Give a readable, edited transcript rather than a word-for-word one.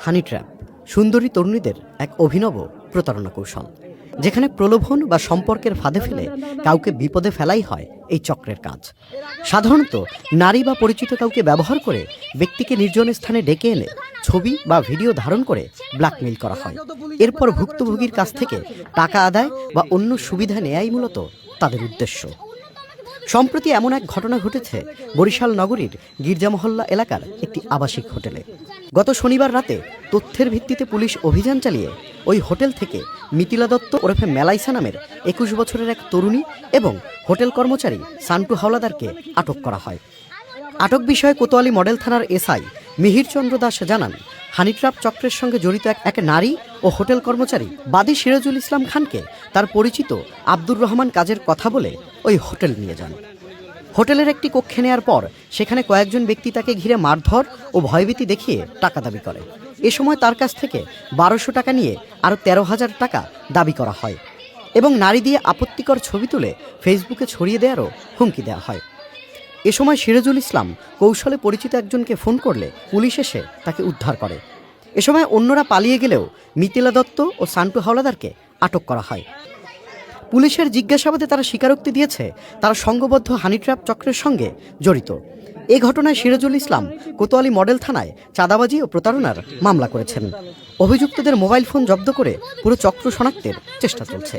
হানি trap সুন্দরী তরুণীদের এক অভিনব প্রতারণা কৌশল, যেখানে প্রলোভন বা সম্পর্কের ফাঁদে ফেলে কাউকে বিপদে ফেলাই হয় এই চক্রের কাজ। সাধারণত নারী বা পরিচিত কাউকে ব্যবহার করে ব্যক্তিকে নির্জন স্থানে ডেকে এনে ছবি বা ভিডিও ধারণ করে ব্ল্যাকমেইল করা হয়। এরপর ভুক্তভোগীর কাছ থেকে টাকা আদায় বা অন্য সুবিধা নেয়াই মূলত তাদের উদ্দেশ্য। সম্প্রতি এমন এক ঘটনা ঘটেছে বরিশাল নগরীর গির্জা মহল্লা এলাকার একটি আবাসিক হোটেলে। গত শনিবার রাতে তথ্যের ভিত্তিতে পুলিশ অভিযান চালিয়ে ওই হোটেল থেকে মিতিলা দত্ত ওরফে মেলাইসা নামের ২১ বছরের এক তরুণী এবং হোটেল কর্মচারী সান্টু হাওলাদারকে আটক করা হয়। আটক বিষয়ে কোতোয়ালি মডেল থানার এসআই মিহির চন্দ্র দাস জানান, হানি ট্র্যাপ চক্রের সঙ্গে জড়িত এক নারী ও হোটেল কর্মচারী বাদী সিরাজুল ইসলাম খানকে তার পরিচিত আব্দুর রহমান কাজের কথা বলে ওই হোটেল নিয়ে যান। হোটেলের একটি কক্ষে নেয়ার পর সেখানে কয়েকজন ব্যক্তি তাকে ঘিরে মারধর ও ভয়ভীতি দেখিয়ে টাকা দাবি করে। এ সময় তার কাছ থেকে ১২০০ টাকা নিয়ে আরও ১৩,০০০ টাকা দাবি করা হয় এবং নারী দিয়ে আপত্তিকর ছবি তুলে ফেসবুকে ছড়িয়ে দেওয়ারও হুমকি দেওয়া হয়। এ সময় সিরাজুল ইসলাম কৌশলে পরিচিত একজনকে ফোন করলে পুলিশ এসে তাকে উদ্ধার করে। এ সময় অন্যরা পালিয়ে গেলেও মিতিলা দত্ত ও সান্টু হাওলাদারকে আটক করা হয়। পুলিশের জিজ্ঞাসাবাদে তারা স্বীকারোক্তি দিয়েছে তারা সংঘবদ্ধ হানি ট্র্যাপ চক্রের সঙ্গে জড়িত। এ ঘটনায় সিরাজুল ইসলাম কোতোয়ালি মডেল থানায় চাঁদাবাজি ও প্রতারণার মামলা করেছেন। অভিযুক্তদের মোবাইল ফোন জব্দ করে পুরো চক্র শনাক্তের চেষ্টা চলছে।